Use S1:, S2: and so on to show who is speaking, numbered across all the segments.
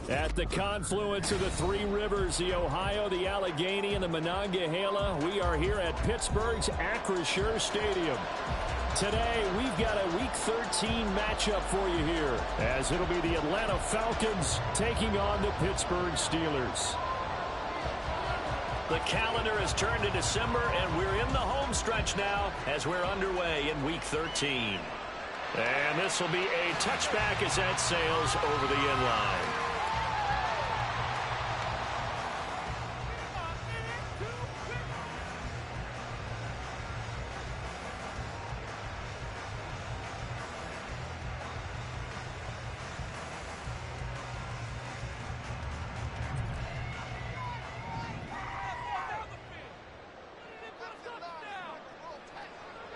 S1: At the confluence of the three rivers, the Ohio, the Allegheny, and the Monongahela, we are here at Pittsburgh's Acrisure Stadium. Today, we've got a Week 13 matchup for you here, as it'll be the Atlanta Falcons taking on the Pittsburgh Steelers. The calendar has turned to December, and we're in the home stretch now as we're underway in Week 13. And this will be a touchback as that sails over the end line.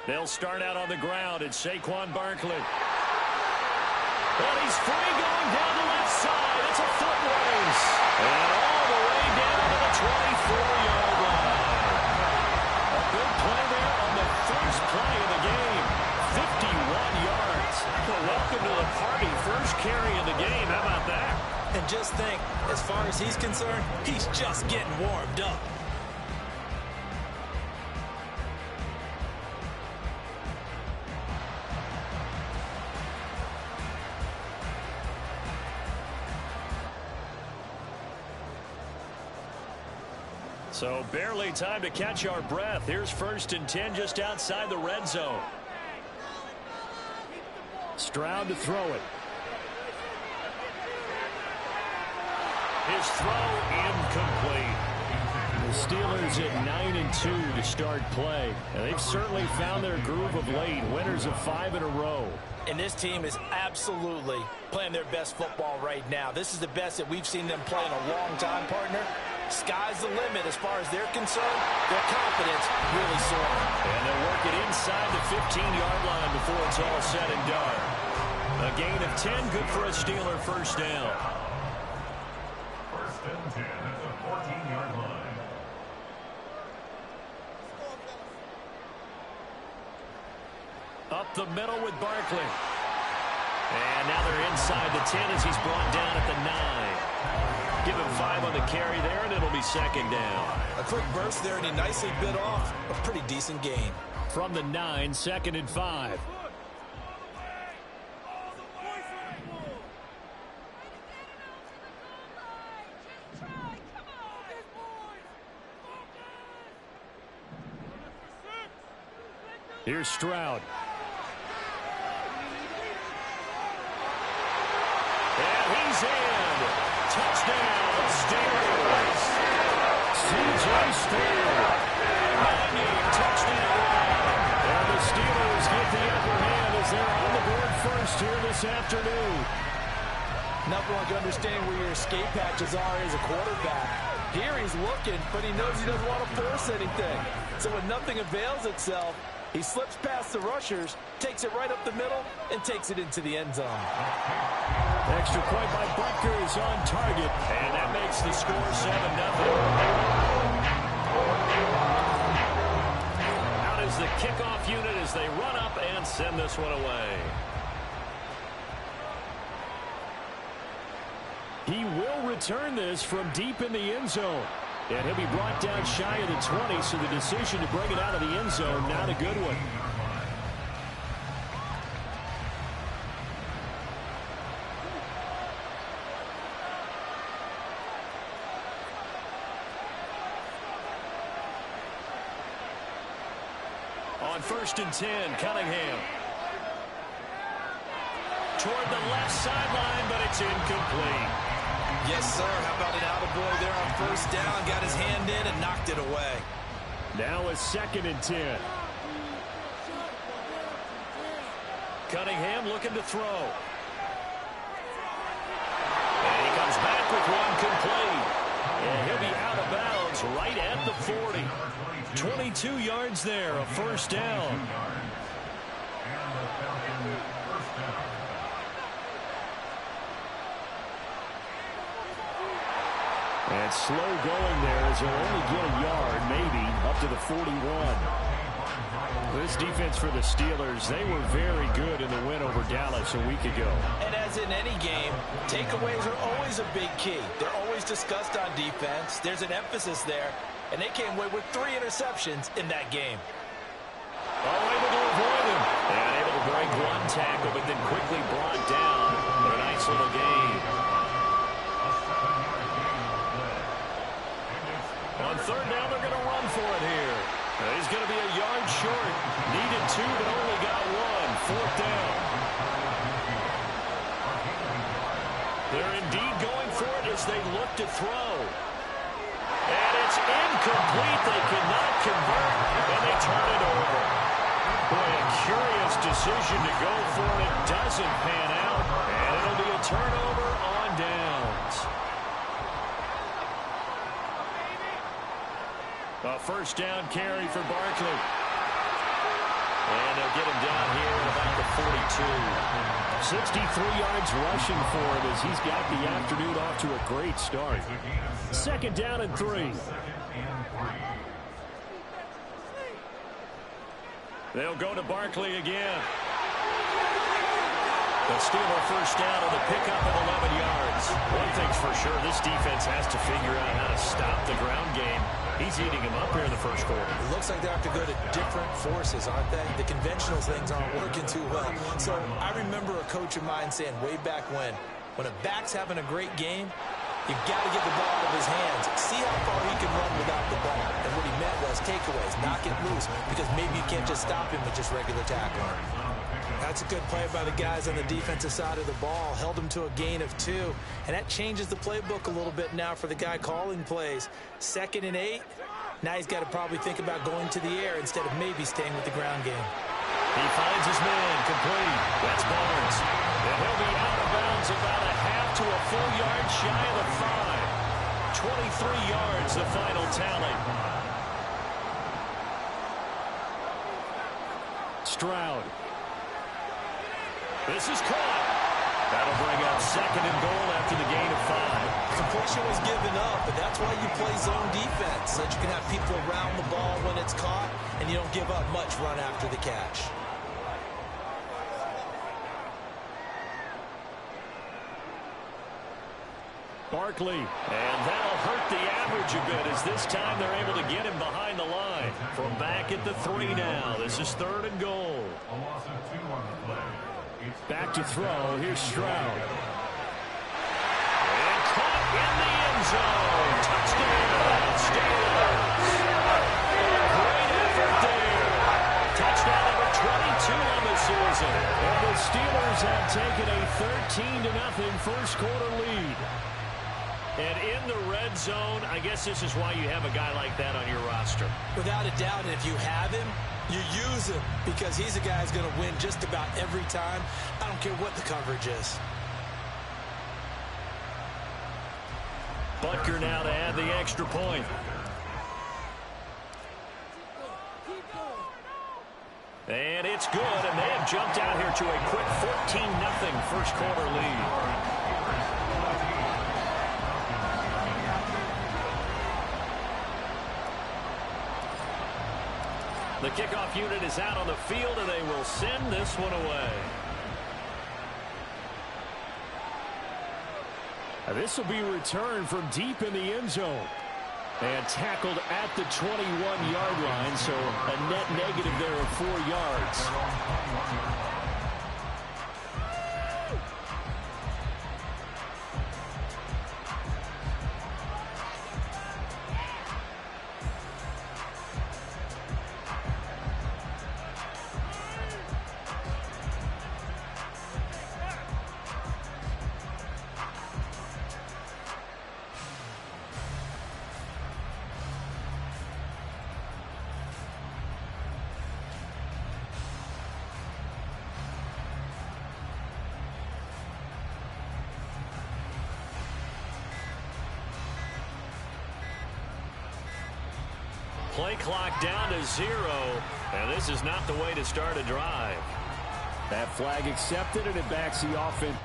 S1: They'll start out on the ground. It's Saquon Barkley. And he's free going down the left side. It's a foot race. And all the way down to the 24-yard line. A big play there on the first play of the game. 51 yards. Well, welcome to the party. First carry of the game. How about that?
S2: And just think, as far as he's concerned, he's just getting warmed up.
S1: So barely time to catch our breath. Here's 1st and 10 just outside the red zone. Stroud to throw it. His throw incomplete. The Steelers at 9-2 to start play. And they've certainly found their groove of late. Winners of 5 in a row.
S2: And this team is absolutely playing their best football right now. This is the best that we've seen them play in a long time, partner. Sky's the limit as far as they're concerned. Their confidence really soaring.
S1: And they'll work it inside the 15-yard line before it's all said and done. A gain of 10, good for a Steeler first down.
S3: 1st and 10 at the 14-yard line.
S1: Up the middle with Barkley. And now they're inside the 10 as he's brought down at the 9. Give him 5 on the carry there, and it'll be 2nd down.
S2: A quick burst there, and he nicely bit off a pretty decent gain.
S1: From the 9, 2nd and 5. Here's Stroud. And he's in. Touchdown, Steelers. C.J. Stroud. 9-yard touchdown. And the Steelers get the upper hand as they're on the board first here this afternoon.
S2: Nothing like understanding where your escape patches are as a quarterback. Here he's looking, but he knows he doesn't want to force anything. So when nothing avails itself, he slips past the rushers, takes it right up the middle, and takes it into the end zone.
S1: Extra point by Butker is on target, and that makes the score 7-0. Out is the kickoff unit as they run up and send this one away. He will return this from deep in the end zone. And he'll be brought down shy of the 20, so the decision to bring it out of the end zone, not a good one. On 1st and 10, Cunningham. Toward the left sideline, but it's incomplete.
S2: Yes, sir. How about an attaboy there on 1st down? Got his hand in and knocked it away.
S1: Now a 2nd and 10. Cunningham looking to throw. And he comes back with one complete. And he'll be out of bounds right at the 40. 22 yards there, a 1st down. And slow going there as he'll only get a yard, maybe, up to the 41. This defense for the Steelers, they were very good in the win over Dallas a week ago.
S2: And as in any game, takeaways are always a big key. They're always discussed on defense. There's an emphasis there, and they came away with 3 interceptions in that game.
S1: Oh, able to avoid him. And able to break one tackle, but then quickly brought down for a nice little gain. On third down, they're going to run for it here. He's going to be a yard short. Needed 2, but only got 1. Fourth down. They're indeed going for it as they look to throw. And it's incomplete. They cannot convert, and they turn it over. Boy, a curious decision to go for it. It doesn't pan out, and it'll be a turnover on downs. A first down carry for Barkley. And they'll get him down here at about the 42. 63 yards rushing for him as he's got the afternoon off to a great start. Second down and 3. They'll go to Barkley again. They'll steal a first down on the pickup of 11 yards. One thing's for sure, this defense has to figure out how to stop the ground game. He's eating him up here in the first quarter.
S2: It looks like they have to go to different forces, aren't they? The conventional things aren't working too well. So I remember a coach of mine saying way back when a back's having a great game, you've got to get the ball out of his hands. See how far he can run without the ball. And what he meant was takeaways, knock it loose, because maybe you can't just stop him with just regular tackling. That's a good play by the guys on the defensive side of the ball. Held him to a gain of 2. And that changes the playbook a little bit now for the guy calling plays. 2nd and 8. Now he's got to probably think about going to the air instead of maybe staying with the ground game.
S1: He finds his man complete. That's Barnes. And he'll be out of bounds about a half to a full yard shy of the 5. 23 yards the final tally. Stroud. This is caught. That'll bring up 2nd and goal after the gain of 5.
S2: Completion was given up, but that's why you play zone defense, so that you can have people around the ball when it's caught, and you don't give up much run after the catch.
S1: Barkley, and that'll hurt the average a bit as this time they're able to get him behind the line. From back at the 3 now, this is 3rd and goal.
S3: A loss of 2 on the play.
S1: Back to throw, here's Stroud. And caught in the end zone. Touchdown, Steelers. Great effort there. Touchdown number 22 on the season. And the Steelers have taken a 13-0 first quarter lead. And in the red zone, I guess this is why you have a guy like that on your roster.
S2: Without a doubt, and if you have him, you use him because he's a guy who's going to win just about every time. I don't care what the coverage is.
S1: Butker now to add the extra point. And it's good, and they have jumped out here to a quick 14-0 first quarter lead. The kickoff unit is out on the field, and they will send this one away. This will be returned from deep in the end zone. And tackled at the 21-yard line, so a net negative there of 4 yards. Play clock down to 0, and this is not the way to start a drive. That flag accepted, and it backs the offense.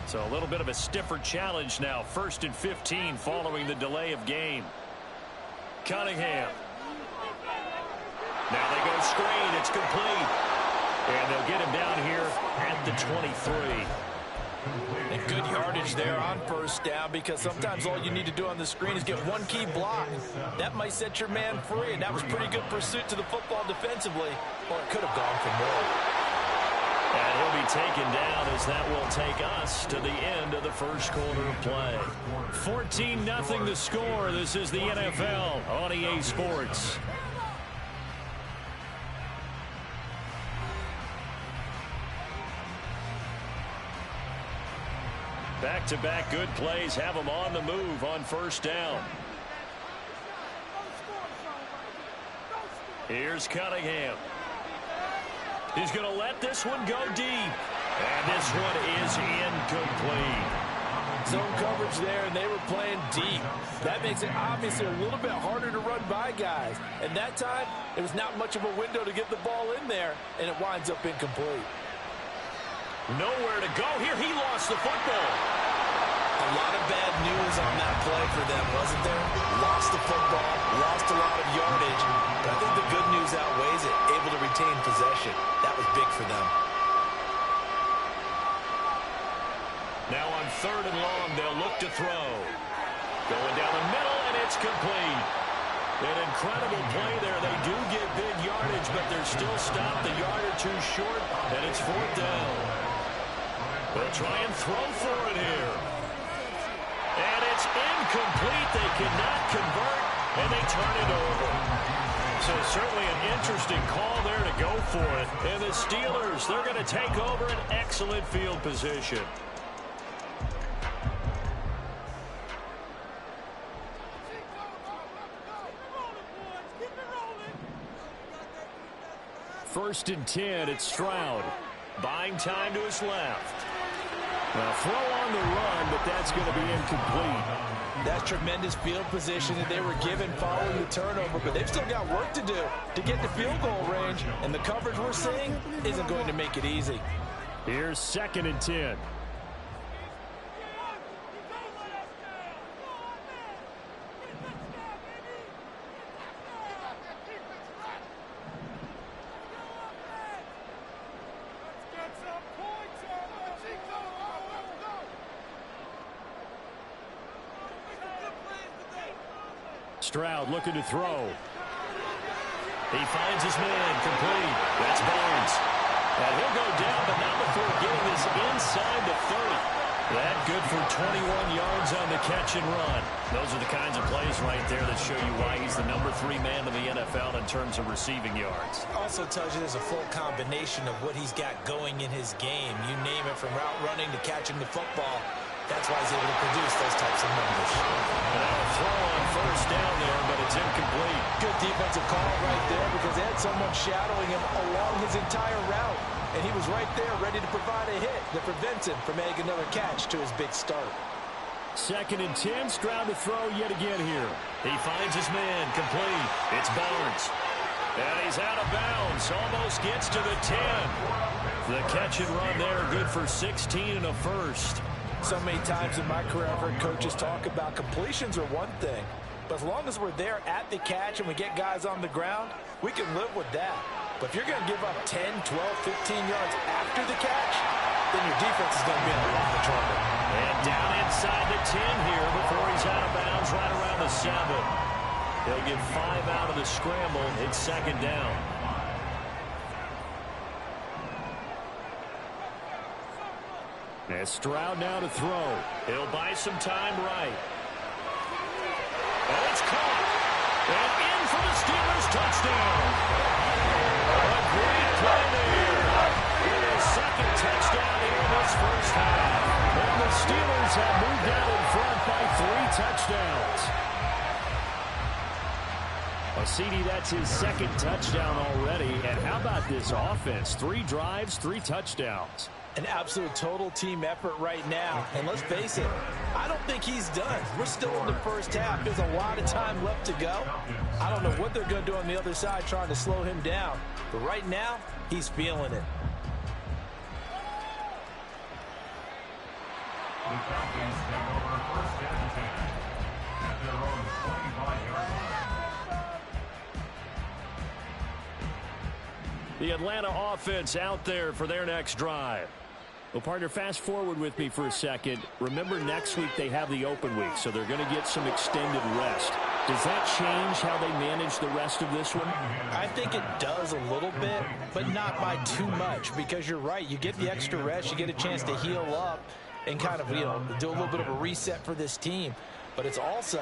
S1: So a little bit of a stiffer challenge now. 1st and 15 following the delay of game. Cunningham. Now they go screen. It's complete. And they'll get him down here at the 23.
S2: And good yardage there on 1st down, because sometimes all you need to do on the screen is get one key block. That might set your man free, and that was pretty good pursuit to the football defensively, or it could have gone for more.
S1: And he'll be taken down as that will take us to the end of the first quarter of play. 14-0 the score. This is the NFL on EA Sports. Back-to-back good plays have them on the move on 1st down. Here's Cunningham. He's going to let this one go deep. And this one is incomplete.
S2: Zone coverage there, and they were playing deep. That makes it obviously a little bit harder to run by guys. And that time, it was not much of a window to get the ball in there, and it winds up incomplete.
S1: Nowhere to go here. He lost the football.
S2: A lot of bad news on that play for them, wasn't there? Lost the football, lost a lot of yardage. But I think the good news outweighs it. Able to retain possession. That was big for them.
S1: Now on 3rd and long, they'll look to throw. Going down the middle, and it's complete. An incredible play there. They do get big yardage, but they're still stopped a yard or two short, and it's 4th down. They'll try and throw for it here. And it's incomplete. They cannot convert, and they turn it over. So certainly an interesting call there to go for it. And the Steelers, they're going to take over an excellent field position. First and 10, it's Stroud. Buying time to his left. Well, throw on the run, but that's going to be incomplete.
S2: That's tremendous field position that they were given following the turnover, but they've still got work to do to get to field goal range, and the coverage we're seeing isn't going to make it easy.
S1: Here's 2nd and 10. Stroud looking to throw. He finds his man, complete. That's Barnes. And he'll go down, but not before getting this inside the 30. That good for 21 yards on the catch and run. Those are the kinds of plays right there that show you why he's the number 3 man in the NFL in terms of receiving yards.
S4: Also tells you there's a full combination of what he's got going in his game. You name it, from route running to catching the football. That's why he's able to produce those types of numbers.
S1: And now a throw on 1st down there, but it's incomplete.
S2: Good defensive call right there, because they had someone shadowing him along his entire route. And he was right there ready to provide a hit that prevents him from making another catch to his big start.
S1: 2nd and 10, Stroud to throw yet again here. He finds his man, complete. It's Barnes. And he's out of bounds, almost gets to the 10. The catch and run there, good for 16 and a first.
S2: So many times in my career, I've heard coaches talk about completions are one thing, but as long as we're there at the catch and we get guys on the ground, we can live with that. But if you're going to give up 10, 12, 15 yards after the catch, then your defense is going to be in a lot of trouble.
S1: And down inside the 10 here before he's out of bounds, right around the 7. They'll get 5 out of the scramble. It's 2nd down. And Stroud now to throw. He'll buy some time right. And it's caught. And in for the Steelers touchdown. A great play there. His 2nd touchdown here in this first half. And the Steelers have moved out in front by 3 touchdowns. Well, CD, that's his 2nd touchdown already. And how about this offense? 3 drives, 3 touchdowns.
S2: An absolute total team effort right now. And let's face it, I don't think he's done. We're still in the first half. There's a lot of time left to go. I don't know what they're going to do on the other side trying to slow him down. But right now, he's feeling it.
S3: The Falcons take over first and 10 at their own 25-yard line.
S1: The Atlanta offense out there for their next drive. Well, partner, fast forward with me for a second. Remember, next week they have the open week, so they're going to get some extended rest. Does that change how they manage the rest of this one?
S2: I think it does a little bit, but not by too much, because you're right. You get the extra rest. You get a chance to heal up and kind of, do a little bit of a reset for this team. But it's also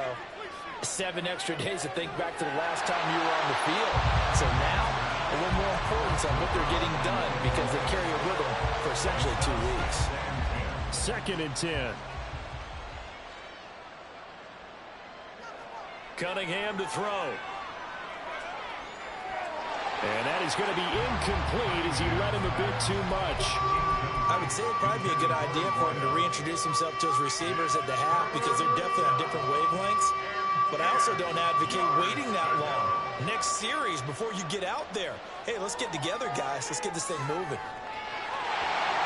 S2: 7 extra days to think back to the last time you were on the field. So now, a little more importance on what they're getting done because they carry it with them for essentially 2 weeks.
S1: 2nd and 10. Cunningham to throw. And that is going to be incomplete as he led him a bit too much.
S4: I would say it'd probably be a good idea for him to reintroduce himself to his receivers at the half because they're definitely on different wavelengths. But I also don't advocate waiting that long. Next series before you get out there. Hey, let's get together, guys. Let's get this thing moving.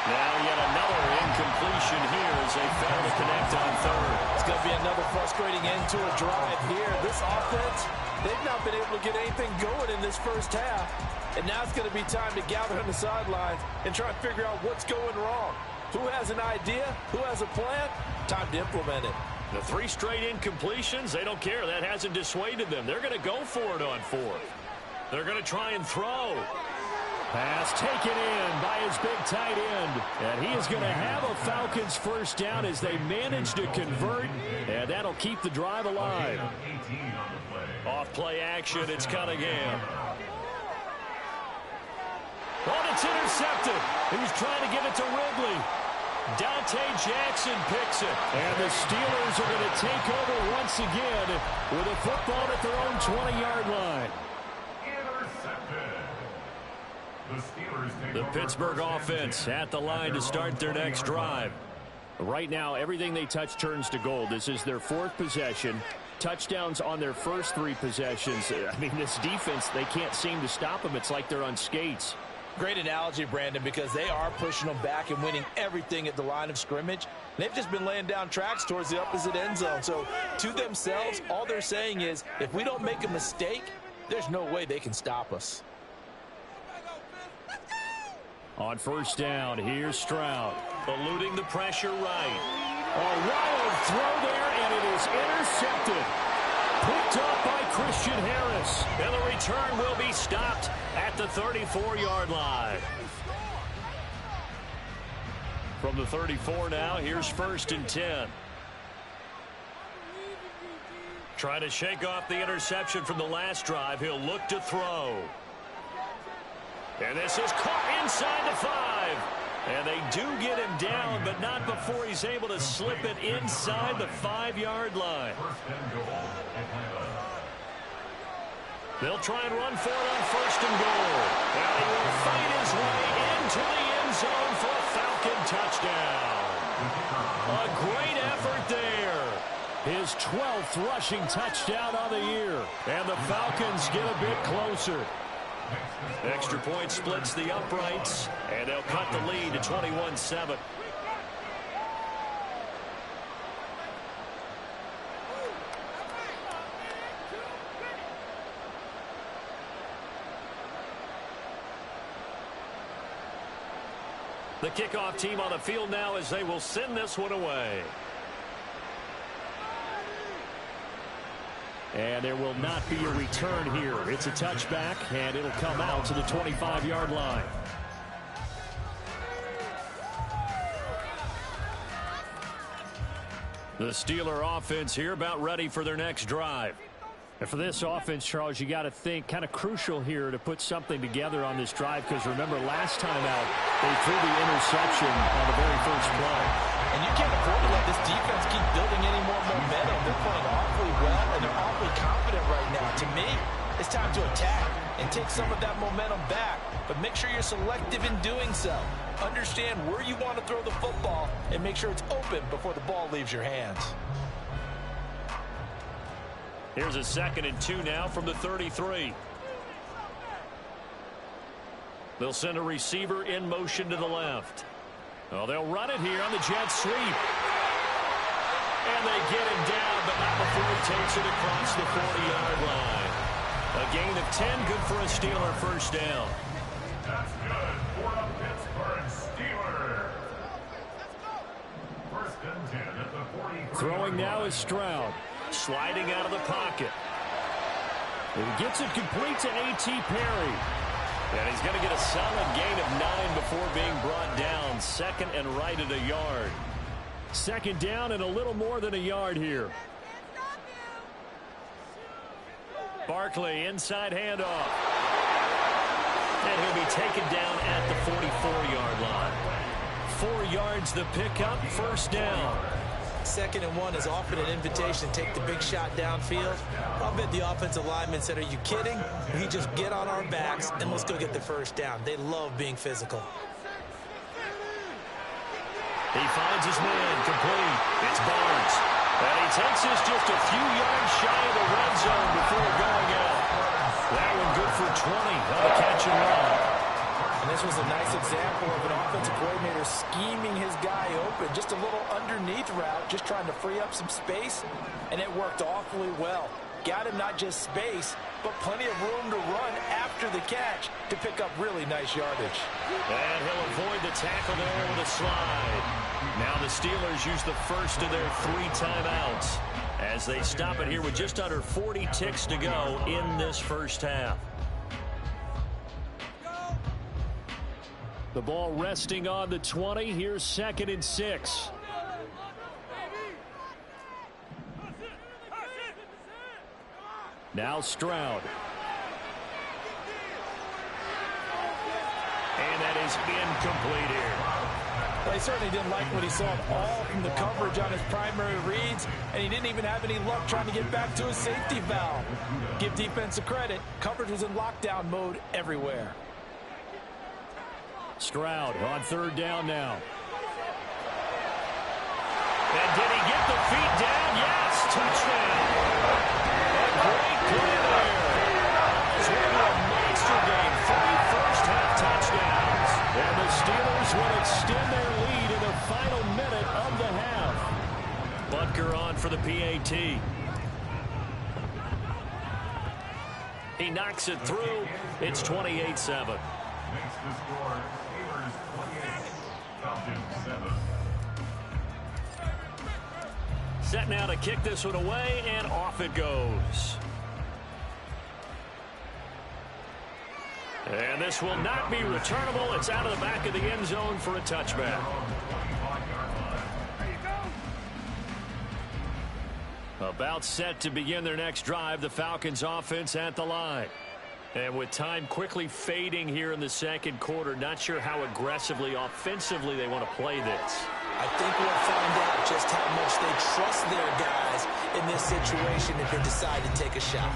S1: Now yet another incompletion here as they fail to connect on 3rd.
S2: It's going to be another frustrating end to a drive here. This offense, they've not been able to get anything going in this first half. And now it's going to be time to gather on the sidelines and try and figure out what's going wrong. Who has an idea? Who has a plan? Time to implement it.
S1: The 3 straight incompletions, they don't care. That hasn't dissuaded them. They're going to go for it on 4th. They're going to try and throw. Pass taken in by his big tight end. And he is going to have a Falcons first down as they manage to convert. And that'll keep the drive alive. Off play action, it's Cunningham. Oh, it's intercepted. He was trying to give it to Ridley. Dante Jackson picks it. And the Steelers are going to take over once again with a football at their own 20-yard line. The Pittsburgh offense at the line to start their next drive. Right now, everything they touch turns to gold. This is their 4th possession. Touchdowns on their first 3 possessions. I mean, this defense, they can't seem to stop them. It's like they're on skates.
S2: Great analogy, Brandon, because they are pushing them back and winning everything at the line of scrimmage. They've just been laying down tracks towards the opposite end zone. So to themselves, all they're saying is, if we don't make a mistake, there's no way they can stop us.
S1: On first down, here's Stroud, eluding the pressure right. A wild throw there, and it is intercepted. Picked up by Christian Harris. And the return will be stopped at the 34-yard line. From the 34 now, here's 1st and 10. Trying to shake off the interception from the last drive. He'll look to throw. And this is caught inside the 5. And they do get him down, but not before he's able to slip it inside the 5-yard line. They'll try and run for it on 1st and goal. And he will fight his way into the end zone for a Falcon touchdown. A great effort there. His 12th rushing touchdown on the year. And the Falcons get a bit closer. Extra point splits the uprights, and they'll cut the lead to 21-7. The kickoff team on the field now as they will send this one away. And there will not be a return here. It's a touchback, and it'll come out to the 25-yard line. The Steeler offense here about ready for their next drive. And for this offense, Charles, you got to think kind of crucial here to put something together on this drive because remember last time out they threw the interception on the very first play.
S2: And you can't afford to let this defense keep building any more momentum. They're playing awfully well, and they're awfully confident right now. To me, it's time to attack and take some of that momentum back. But make sure you're selective in doing so. Understand where you want to throw the football and make sure it's open before the ball leaves your hands.
S1: Here's a 2nd and 2 now from the 33. They'll send a receiver in motion to the left. Oh, they'll run it here on the jet sweep. And they get him down, but not before he takes it across the 40-yard line. A gain of 10, good for a Steeler first down.
S3: That's good for a Pittsburgh Steeler. First and 10 at the 43.
S1: Throwing now is Stroud. Sliding out of the pocket. He gets it complete to A.T. Perry. And he's going to get a solid gain of 9 before being brought down. Second and right at a yard. Second down and a little more than a yard here. Barkley, inside handoff. And he'll be taken down at the 44-yard line. 4 yards the pickup, first down.
S4: Second and 1 is often an invitation to take the big shot downfield. I'll bet the offensive lineman said, are you kidding? We just get on our backs and let's go get the first down. They love being physical.
S1: He finds his man, complete. It's Barnes. And he takes this just a few yards shy of the red zone before going out. That one good for 20 on the catch and run.
S2: And this was a nice example of an offensive coordinator scheming his guy open. Just a little underneath route, just trying to free up some space, and it worked awfully well. Got him not just space, but plenty of room to run after the catch to pick up really nice yardage.
S1: And he'll avoid the tackle there with a slide. Now the Steelers use the first of their 3 timeouts as they stop it here with just under 40 ticks to go in this first half. The ball resting on the 20. Here's 2nd and 6. Now Stroud. And that is incomplete here.
S2: Well, he certainly didn't like what he saw at all from the coverage on his primary reads, and he didn't even have any luck trying to get back to his safety valve. Give defense a credit. Coverage was in lockdown mode everywhere.
S1: Stroud on 3rd down now. And did he get the feet down? Yes, touchdown. A great play there. It's really a monster game. 3 first-half touchdowns. And the Steelers will extend their lead in the final minute of the half. Butker on for the PAT. He knocks it through. It's 28-7.
S3: Makes the score. Steelers 28, Falcons 7.
S1: Set now to kick this one away, and off it goes. And this will not be returnable. It's out of the back of the end zone for a touchback. About set to begin their next drive, the Falcons offense at the line. And with time quickly fading here in the second quarter, not sure how aggressively, offensively they want to play this.
S4: I think we'll find out just how much they trust their guys in this situation if they decide to take a shot.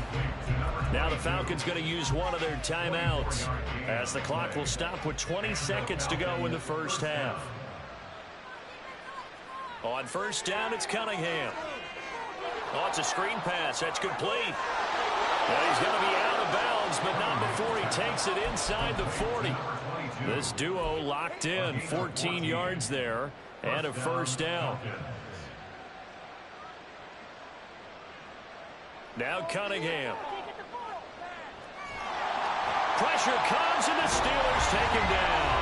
S1: Now the Falcons going to use one of their timeouts as the clock will stop with 20 seconds to go in the first half. On first down, it's Cunningham. Oh, it's a screen pass. That's complete. Well, he's going to be out of bounds, but not before he takes it inside the 40. This duo locked in, 14 yards there, and a first down. Now Cunningham. Pressure comes, and the Steelers take him down.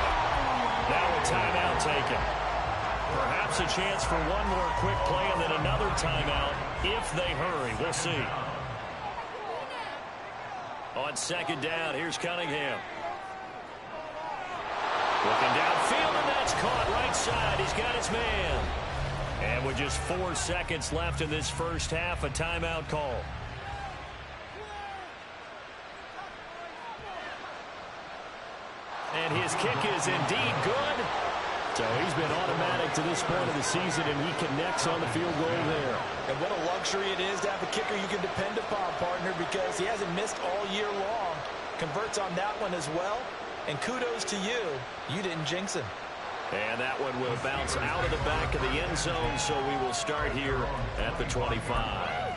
S1: Now a timeout taken. Perhaps a chance for one more quick play and then another timeout if they hurry. We'll see. On second down, here's Cunningham. Looking downfield, and that's caught right side. He's got his man. And with just 4 seconds left in this first half, a timeout call. And his kick is indeed good. So he's been automatic to this point of the season, and he connects on the field goal there.
S2: And what a luxury it is to have a kicker you can depend upon, partner, because he hasn't missed all year long. Converts on that one as well. And kudos to you. You didn't jinx him.
S1: And that one will bounce out of the back of the end zone, so we will start here at the 25.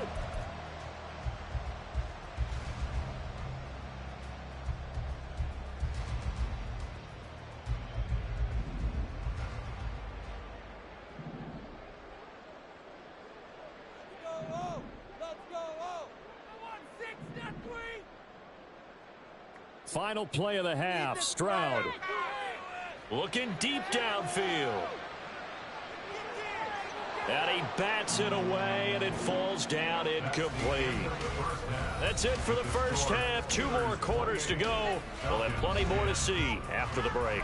S1: Final play of the half. Stroud looking deep downfield. And he bats it away, and it falls down incomplete. That's it for the first half. 2 more quarters to go. We'll have plenty more to see after the break.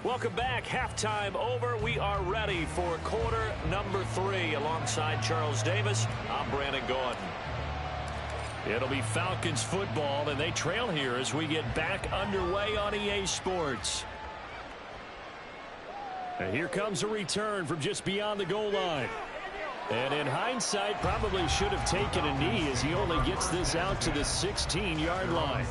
S1: Welcome back. Halftime over. We are ready for quarter number 3. Alongside Charles Davis, I'm Brandon Gordon. It'll be Falcons football, and they trail here as we get back underway on EA Sports. And here comes a return from just beyond the goal line. And in hindsight, probably should have taken a knee as he only gets this out to the 16-yard line.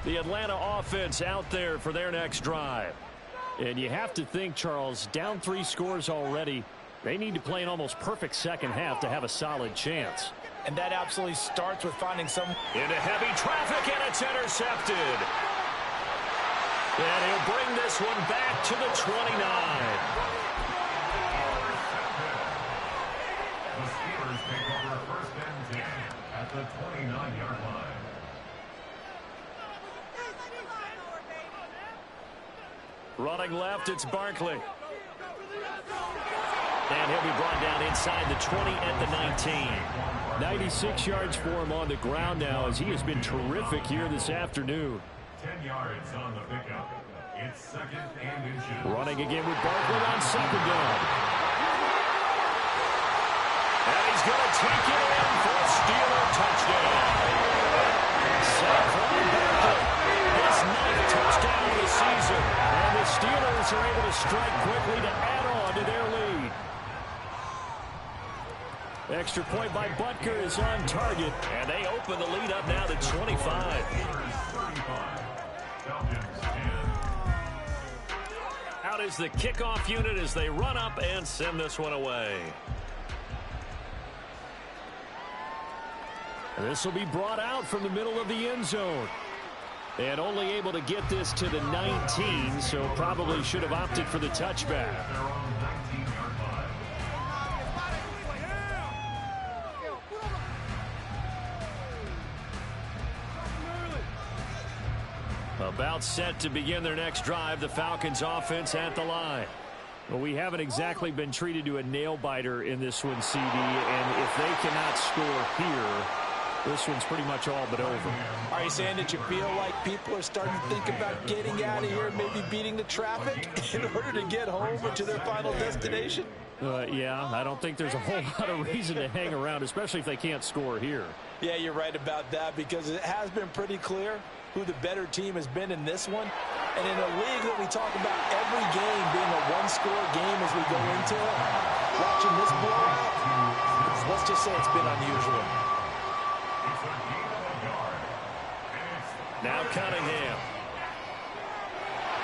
S1: The Atlanta offense out there for their next drive. And you have to think, Charles, down 3 scores already. They need to play an almost perfect second half to have a solid chance.
S2: And that absolutely starts with finding some...
S1: Into heavy traffic, and it's intercepted. And he'll bring this one back to the 29.
S3: The Steelers take over first and 10 at the 29-yard line.
S1: Running left, it's Barkley. And he'll be brought down inside the 20 at the 19. 96 yards for him on the ground now as he has been terrific here this afternoon.
S3: 10 yards on the pickup. It's second and inches.
S1: Running again with Barkley on second down. And he's going to take it in for a Steeler touchdown. Saquon Barkley, his 9th touchdown of the season. And the Steelers are able to strike quickly to add on to their lead. Extra point by Butker is on target. And they open the lead up now to 25. Out is the kickoff unit as they run up and send this one away. And this will be brought out from the middle of the end zone. And only able to get this to the 19, so probably should have opted for the touchback. About set to begin their next drive, the Falcons offense at the line. Well, we haven't exactly been treated to a nail-biter in this one, CD, and if they cannot score here, this one's pretty much all but over.
S2: Are you saying that you feel like people are starting to think about getting out of here, maybe beating the traffic in order to get home or to their final destination?
S1: Yeah, I don't think there's a whole lot of reason to hang around, especially if they can't score here.
S2: Yeah, you're right about that because it has been pretty clear who the better team has been in this one. And in a league that we talk about every game being a one-score game as we go into it, watching this blowout, let's just say it's been unusual.
S1: Now Cunningham.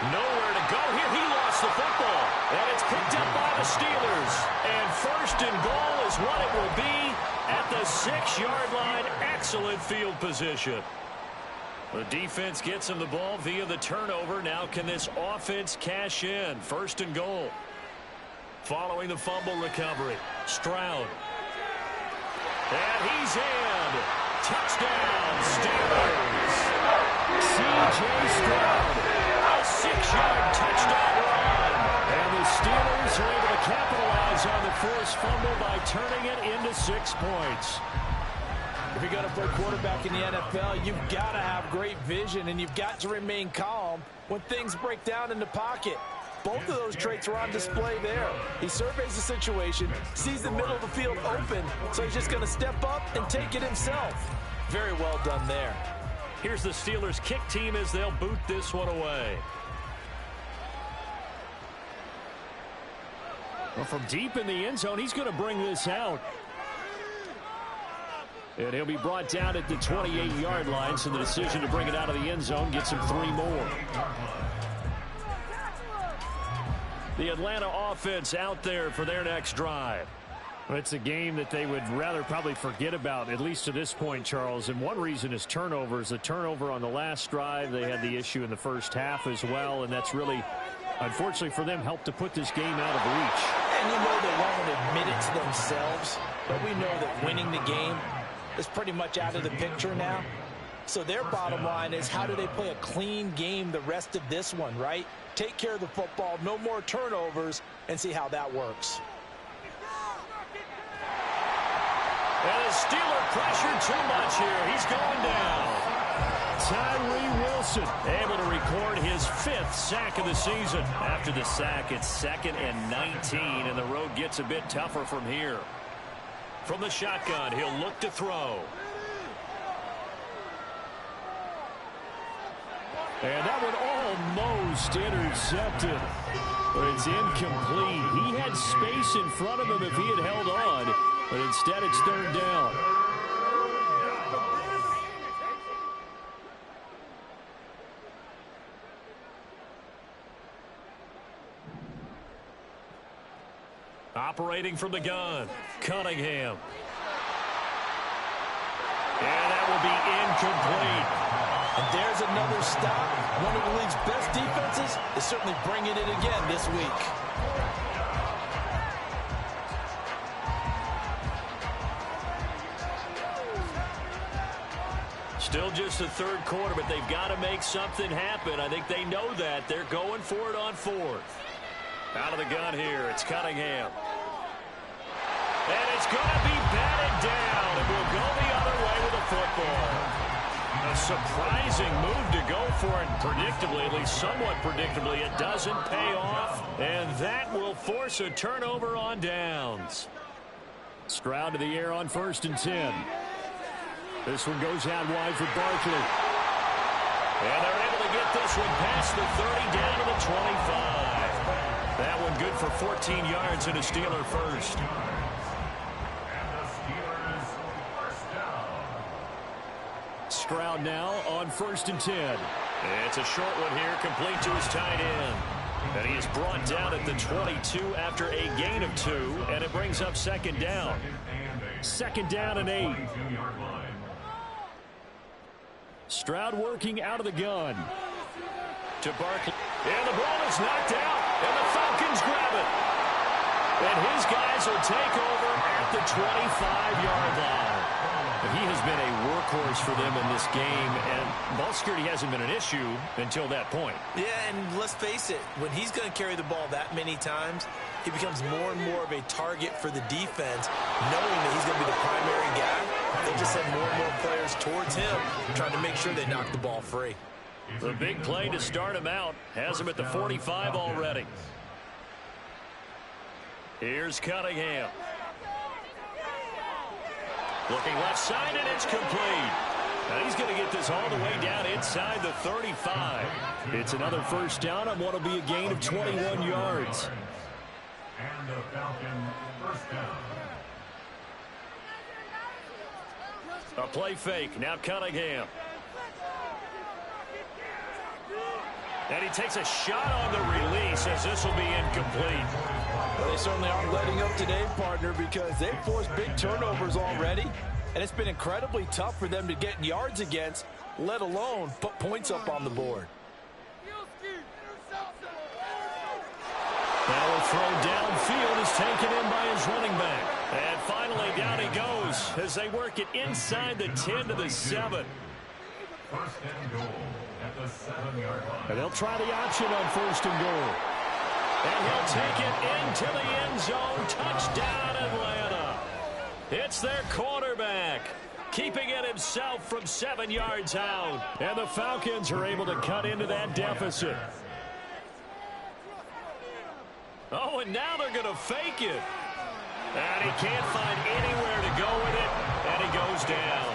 S1: Nowhere to go here. He lost the football. And it's picked up by the Steelers. And first and goal is what it will be at the 6-yard line. Excellent field position. The defense gets him the ball via the turnover. Now can this offense cash in? First and goal. Following the fumble recovery. Stroud. And he's in. Touchdown, Steelers. C.J. Stroud. A 6-yard touchdown run. And the Steelers are able to capitalize on the forced fumble by turning it into 6 points.
S2: If you're going to play quarterback in the NFL, you've got to have great vision, and you've got to remain calm when things break down in the pocket. Both of those traits are on display there. He surveys the situation, sees the middle of the field open, so he's just going to step up and take it himself. Very well done there.
S1: Here's the Steelers kick team as they'll boot this one away. Well, from deep in the end zone, he's going to bring this out. And he'll be brought down at the 28-yard line, so the decision to bring it out of the end zone gets him 3 more. The Atlanta offense out there for their next drive. Well, it's a game that they would rather probably forget about, at least to this point, Charles. And one reason is turnovers. A turnover on the last drive. They had the issue in the first half as well, and that's really, unfortunately for them, helped to put this game out of reach.
S4: And you know they won't admit it to themselves, but we know that winning the game is pretty much out of the picture now. So their bottom line is, how do they play a clean game the rest of this one, right? Take care of the football, no more turnovers, and see how that works.
S1: And the Steeler pressure too much here. He's going down. Tyree Wilson able to record his 5th sack of the season. After the sack, it's 2nd and 19, and the road gets a bit tougher from here. From the shotgun, he'll look to throw. And that one almost intercepted. But it's incomplete. He had space in front of him if he had held on, but instead it's 3rd down. Operating from the gun, Cunningham. And that will be incomplete.
S4: And there's another stop. One of the league's best defenses is certainly bringing it again this week.
S1: Still just the 3rd quarter, but they've got to make something happen. I think they know that. They're going for it on 4th. Out of the gun here, it's Cunningham. And it's going to be batted down, and we'll go the other way with the football. A surprising move to go for it, predictably, at least somewhat predictably. It doesn't pay off, and that will force a turnover on downs. Stroud to the air on 1st and 10. This one goes out wide for Barkley. And they're able to get this one past the 30 down to the 25. That one good for 14 yards and a Steeler first. Stroud now on 1st and 10. It's a short one here, complete to his tight end. And he is brought down at the 22 after a gain of 2, and it brings up 2nd down. 2nd down and 8. Stroud working out of the gun. To Barkley. And the ball is knocked out, and the Falcons grab it. And his guys will take over at the 25-yard line. He has been a workhorse for them in this game, and ball security hasn't been an issue until that point.
S4: Yeah, and let's face it, when he's going to carry the ball that many times, he becomes more and more of a target for the defense, knowing that he's going to be the primary guy. They just send more and more players towards him, trying to make sure they knock the ball free.
S1: The big play to start him out has him at the 45 already. Here's Cunningham. Looking left side, and it's complete. Now he's going to get this all the way down inside the 35. It's another 1st down on what will be a gain of 21 yards.
S3: And the Falcon 1st down.
S1: A play fake. Now Cunningham. And he takes a shot on the release as this will be incomplete.
S2: Well, they certainly aren't letting up today, partner, because they've forced big turnovers already, and it's been incredibly tough for them to get yards against, let alone put points up on the board.
S1: Now a throw downfield is taken in by his running back. And finally down he goes as they work it inside the 10 to the 7.
S3: 1st and goal at the 7-yard line.
S1: And they'll try the option on 1st and goal. And he'll take it into the end zone. Touchdown, Atlanta. It's their quarterback, keeping it himself from 7 yards out. And the Falcons are able to cut into that deficit. Oh, and now they're going to fake it. And he can't find anywhere to go with it, and he goes down.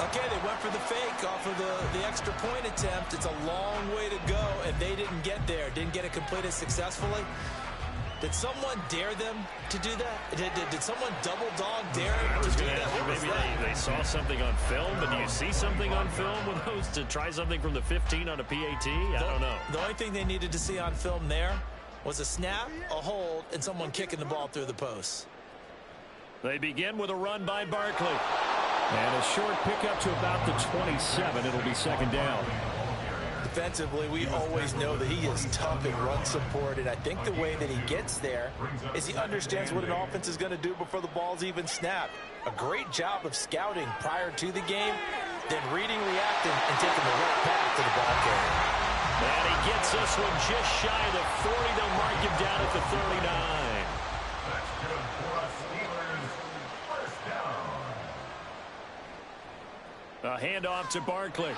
S4: Okay, they went for the fake off of the extra point attempt. It's a long way to go, and they didn't get there. Didn't get it completed successfully. Did someone dare them to do that? Did someone double dog dare them to do that?
S1: Maybe they saw something on film, but do you see something on film with those to try something from the 15 on a PAT? I don't know.
S4: The only thing they needed to see on film there was a snap, a hold, and someone kicking the ball through the post.
S1: They begin with a run by Barkley. And a short pickup to about the 27. It'll be second down.
S4: Defensively, we always know that he is tough in run support, and I think the way that he gets there is he understands what an offense is going to do before the ball's even snapped. A great job of scouting prior to the game, then reading, reacting, and taking the right path to the ball carrier.
S1: And he gets this one just shy of the 40. They'll mark him down at the 39.
S3: That's good for us Steelers. First down.
S1: A handoff to Barkley.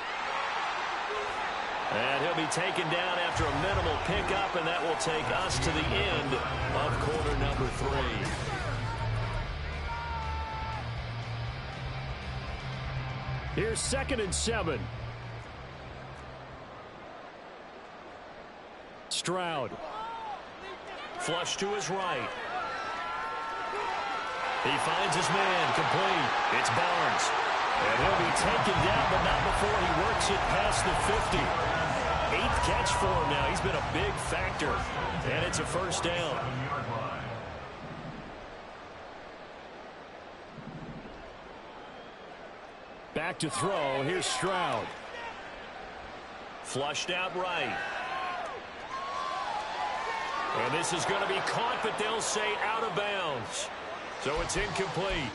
S1: And he'll be taken down after a minimal pickup, and that will take us to the end of quarter number 3. Here's 2nd and 7. Stroud. Flush to his right. He finds his man, complete. It's Barnes. And he'll be taken down, but not before he works it past the 50. 8th catch for him now. He's been a big factor. And it's a first down. Back to throw. Here's Stroud. Flushed out right. And this is going to be caught, but they'll say out of bounds. So it's incomplete.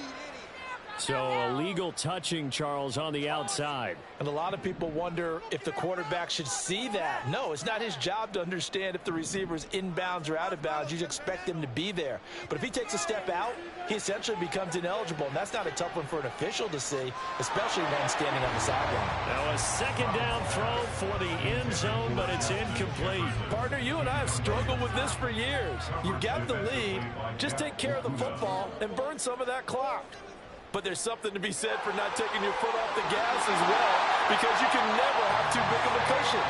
S1: So illegal touching, Charles, on the outside.
S2: And a lot of people wonder if the quarterback should see that. No, it's not his job to understand if the receiver is inbounds or out of bounds. You expect him to be there. But if he takes a step out, he essentially becomes ineligible. And that's not a tough one for an official to see, especially one standing on the sideline.
S1: Now a second down throw for the end zone, but it's incomplete.
S2: Partner, you and I have struggled with this for years. You've got the lead. Just take care of the football and burn some of that clock. But there's something to be said for not taking your foot off the gas as well, because you can never have too big of a cushion.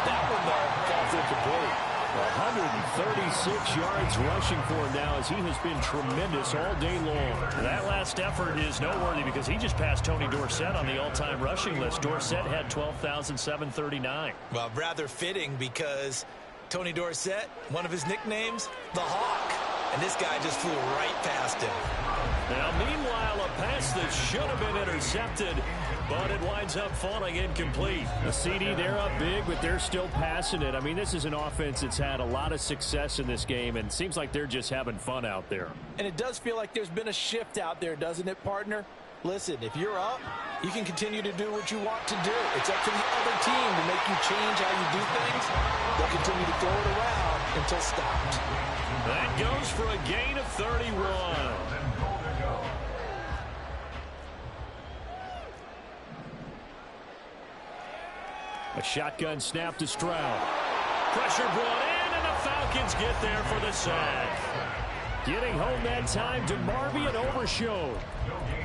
S2: That one, though, falls incomplete.
S1: 136 yards rushing for him now as he has been tremendous all day long. That last effort is noteworthy because he just passed Tony Dorsett on the all-time rushing list. Dorsett had 12,739.
S4: Well, rather fitting because Tony Dorsett, one of his nicknames, the Hawk. And this guy just flew right past him.
S1: Now, meanwhile, a pass that should have been intercepted, but it winds up falling incomplete. The CD, they're up big, but they're still passing it. I mean, this is an offense that's had a lot of success in this game, and it seems like they're just having fun out there.
S2: And it does feel like there's been a shift out there, doesn't it, partner? Listen, if you're up, you can continue to do what you want to do. It's up to the other team to make you change how you do things. They'll continue to throw it around until stopped.
S1: That goes for a gain of 31. A shotgun snap to Stroud. Pressure brought in, and the Falcons get there for the sack. Getting home that time to Marby and Overshowed.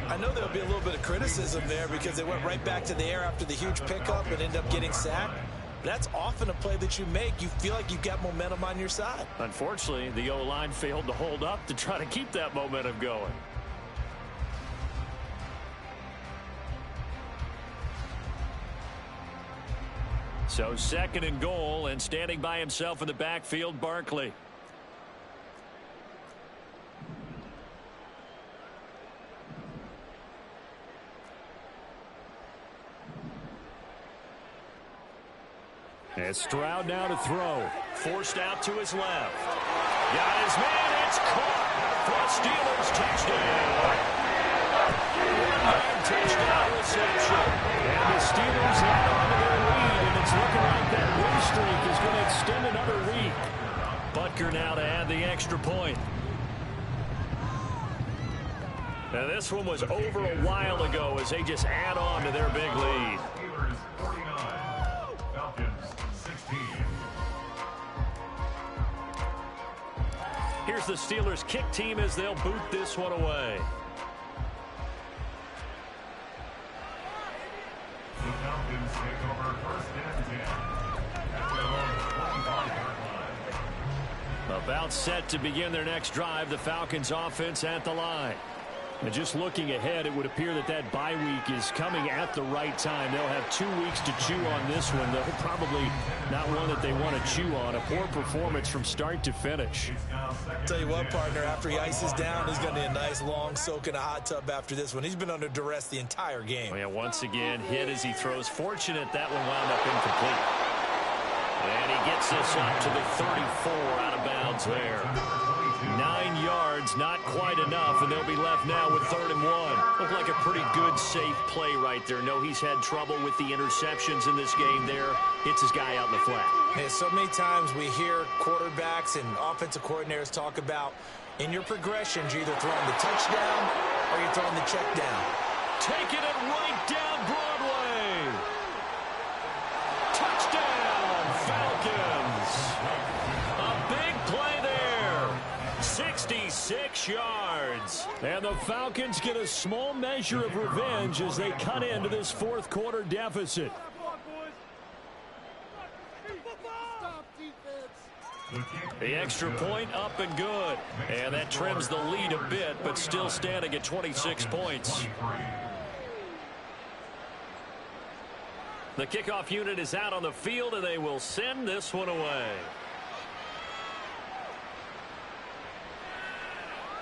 S4: I know there'll be a little bit of criticism there because they went right back to the air after the huge pickup and ended up getting sacked. That's often a play that you make. You feel like you've got momentum on your side.
S1: Unfortunately, the O-line failed to hold up to try to keep that momentum going. So 2nd and goal, and standing by himself in the backfield, Barkley. And Stroud now to throw. Forced out to his left. Got his man. It's caught for a Steelers touchdown. One-yard touchdown reception. And the Steelers add on to their lead, and it's looking like that win streak is going to extend another week. Butker now to add the extra point. Now this one was over a while ago as they just add on to their big lead.
S3: Steelers 49, Falcons 16.
S1: Here's the Steelers kick team as they'll boot this one away.
S3: The Falcons take over 1st and 10. At their own 45-yard line.
S1: About set to begin their next drive, the Falcons offense at the line. And just looking ahead, it would appear that that bye week is coming at the right time. They'll have 2 weeks to chew on this one, though probably not one that they want to chew on. A poor performance from start to finish.
S4: Tell you what, partner, after he ices down, he's going to need a nice long soak in a hot tub after this one. He's been under duress the entire game.
S1: Oh, yeah, once again, hit as he throws. Fortunate that one wound up incomplete. And he gets this up to the 34 out of bounds there. 9 yards, not quite enough, and they'll be left now with 3rd and 1. Looked like a pretty good, safe play right there. No, he's had trouble with the interceptions in this game there. Hits his guy out in the flat.
S4: Hey, so many times we hear quarterbacks and offensive coordinators talk about in your progressions, you're either throwing the touchdown or you're throwing the check down.
S1: Taking it right down Broadway. Touchdown, Falcons. A big play there. 66 yards. And the Falcons get a small measure of revenge as they cut into this 4th quarter deficit. The extra point up and good. And that trims the lead a bit, but still standing at 26 points. The kickoff unit is out on the field, and they will send this one away.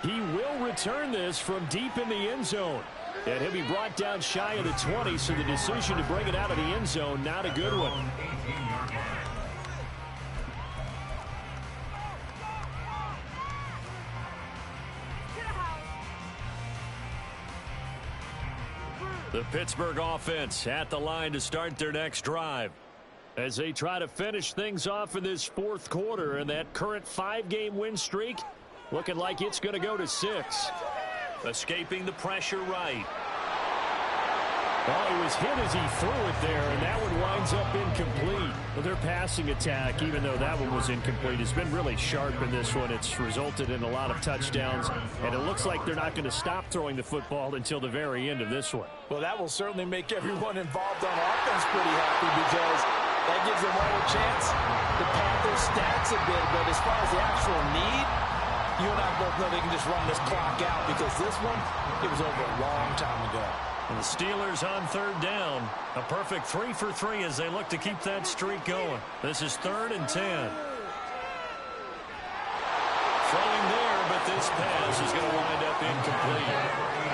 S1: He will return this from deep in the end zone. And he'll be brought down shy of the 20, so the decision to bring it out of the end zone, not a good one. The Pittsburgh offense at the line to start their next drive as they try to finish things off in this 4th quarter, and that current 5-game win streak looking like it's going to go to 6. Escaping the pressure right. Well, he was hit as he threw it there, and that one winds up incomplete. Well, their passing attack, even though that one was incomplete, has been really sharp in this one. It's resulted in a lot of touchdowns, and it looks like they're not going to stop throwing the football until the very end of this one.
S2: Well, that will certainly make everyone involved on offense pretty happy, because that gives them all a chance to pad their stats a bit. But as far as the actual need, you and I both know they can just run this clock out, because this one, it was over a long time ago.
S1: And the Steelers on 3rd down. A perfect 3 for 3 as they look to keep that streak going. This is 3rd and 10. Throwing there, but this pass is going to wind up incomplete.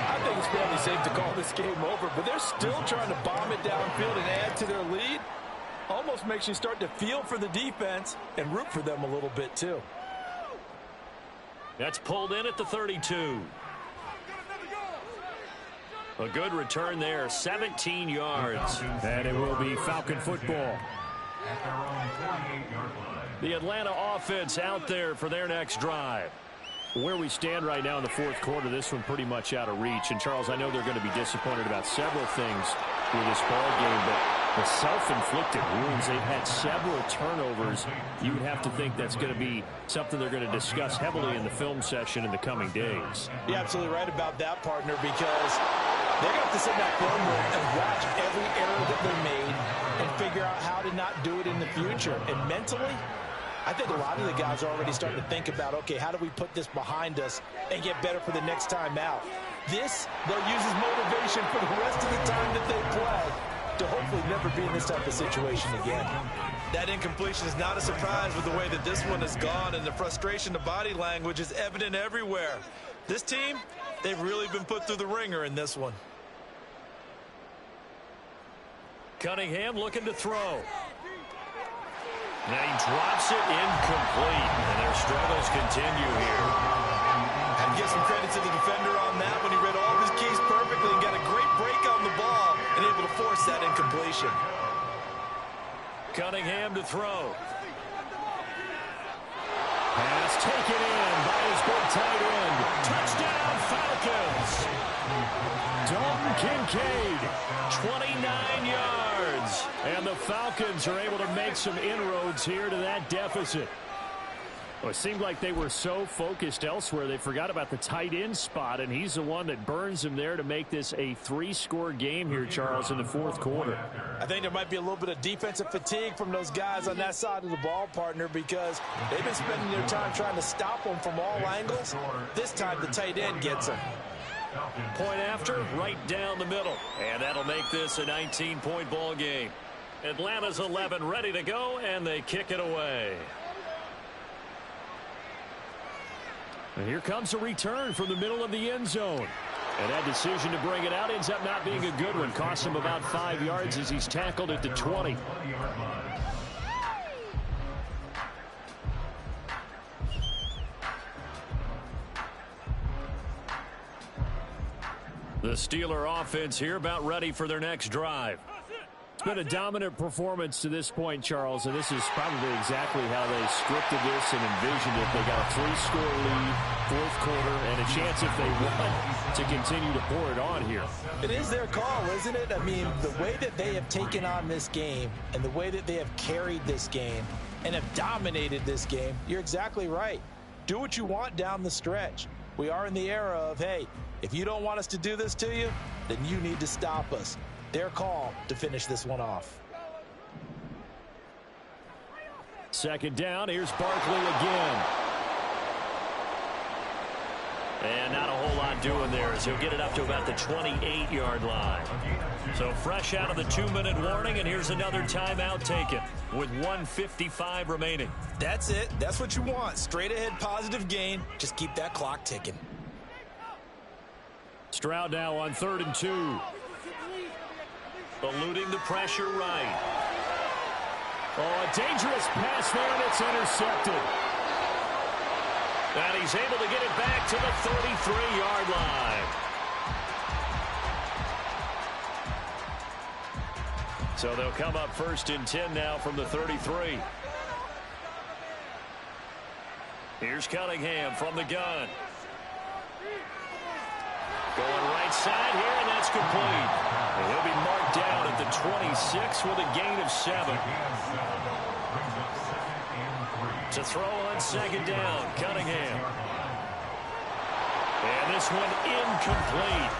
S2: I think it's fairly safe to call this game over, but they're still trying to bomb it downfield and add to their lead. Almost makes you start to feel for the defense and root for them a little bit too.
S1: That's pulled in at the 32. A good return there, 17 yards. And it will be Falcon football. The Atlanta offense out there for their next drive. Where we stand right now in the 4th quarter, this one pretty much out of reach. And, Charles, I know they're going to be disappointed about several things with this ball game, but the self-inflicted wounds, they've had several turnovers. You would have to think that's going to be something they're going to discuss heavily in the film session in the coming days.
S2: You're absolutely right about that, partner, because they're going to have to sit in that film room and watch every error that they made and figure out how to not do it in the future. And mentally, I think a lot of the guys are already starting to think about, okay, how do we put this behind us and get better for the next time out? This, they'll use as motivation for the rest of the time that they play to hopefully never be in this type of situation again.
S4: That incompletion is not a surprise with the way that this one has gone, and the frustration, the body language is evident everywhere. This team, they've really been put through the ringer in this one.
S1: Cunningham looking to throw. Now he drops it incomplete, and their struggles continue here.
S4: Had to give some credit to the defender on that when he read all of his keys perfectly and got a great break on the ball and able to force that incompletion.
S1: Cunningham to throw. Pass taken in by his big tight end. Touchdown Falcons. Dalton Kincaid, 29 yards. And the Falcons are able to make some inroads here to that deficit. Well, it seemed like they were so focused elsewhere they forgot about the tight end spot, and he's the one that burns them there to make this a 3-score game here, Charles, in the fourth quarter.
S2: I think there might be a little bit of defensive fatigue from those guys on that side of the ball, partner, because they've been spending their time trying to stop them from all angles. This time the tight end gets them.
S1: Point after, right down the middle. And that'll make this a 19-point ball game. Atlanta's 11 ready to go, and they kick it away. And here comes a return from the middle of the end zone. And that decision to bring it out ends up not being a good one. Costs him about 5 yards as he's tackled at the 20. The Steeler offense here about ready for their next drive. It's been a dominant performance to this point, Charles, and this is probably exactly how they scripted this and envisioned it. They got a 3-score lead, fourth quarter, and a chance if they want to continue to pour it on here.
S2: It is their call, isn't it? I mean, the way that they have taken on this game and the way that they have carried this game and have dominated this game, you're exactly right. Do what you want down the stretch. We are in the era of, hey, if you don't want us to do this to you, then you need to stop us. Their call to finish this one off.
S1: Second down, here's Barkley again. And not a whole lot doing there as he'll get it up to about the 28-yard line. So fresh out of the 2-minute warning, and here's another timeout taken with 1:55 remaining.
S2: That's it. That's what you want. Straight ahead positive gain. Just keep that clock ticking.
S1: Stroud now on 3rd and 2. Eluding the pressure right. Oh, a dangerous pass there, and it's intercepted. And he's able to get it back to the 33-yard line. So they'll come up 1st and 10 now from the 33. Here's Cunningham from the gun. Going right side here, and that's complete. And he'll be marked down at the 26 with a gain of 7. To throw on 2nd down, Cunningham. And this one incomplete.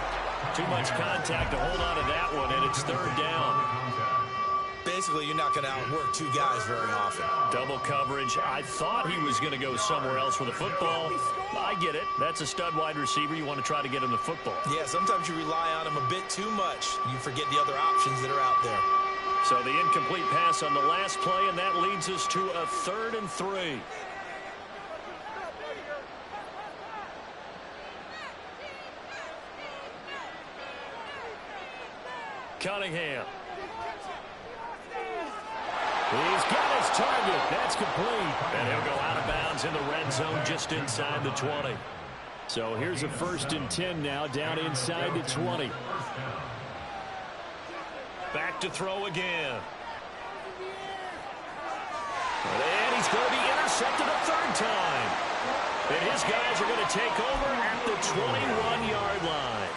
S1: Too much contact to hold on to that one, and it's 3rd down.
S2: Basically, you're not going to outwork two guys very often.
S1: Double coverage. I thought he was going to go somewhere else with the football. I get it. That's a stud wide receiver. You want to try to get him the football.
S2: Yeah, sometimes you rely on him a bit too much. You forget the other options that are out there.
S1: So the incomplete pass on the last play, and that leads us to a 3rd and 3. Cunningham. He's got his target. That's complete. And he'll go out of bounds in the red zone just inside the 20. So here's a 1st and 10 now down inside the 20. Back to throw again. And he's going to be intercepted a 3rd time. And his guys are going to take over at the 21-yard line.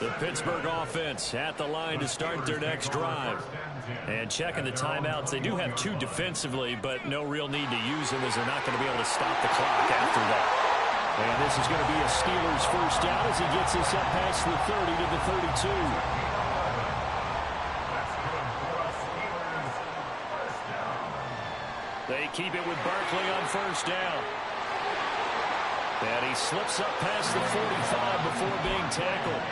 S1: The Pittsburgh offense at the line to start their next drive. And checking the timeouts, they do have 2 defensively, but no real need to use them as they're not going to be able to stop the clock after that. And this is going to be a Steelers first down as he gets this up past the 30 to the 32. They keep it with Barkley on 1st down. And he slips up past the 45 before being tackled.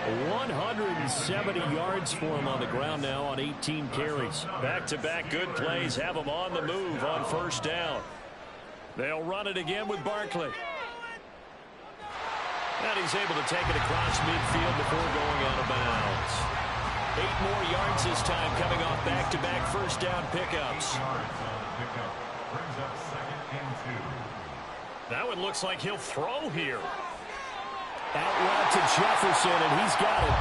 S1: 170 yards for him on the ground now on 18 carries. Back-to-back good plays have him on the move on 1st down. They'll run it again with Barkley. And he's able to take it across midfield before going out of bounds. 8 more yards this time coming off back-to-back 1st down pickups. That one looks like he'll throw here. Out route to Jefferson, and he's got it.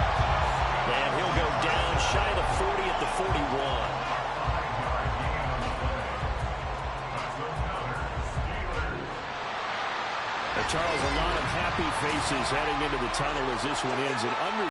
S1: And he'll go down shy of the 40 at the 41. Charles, a lot of happy faces heading into the tunnel as this one ends. An under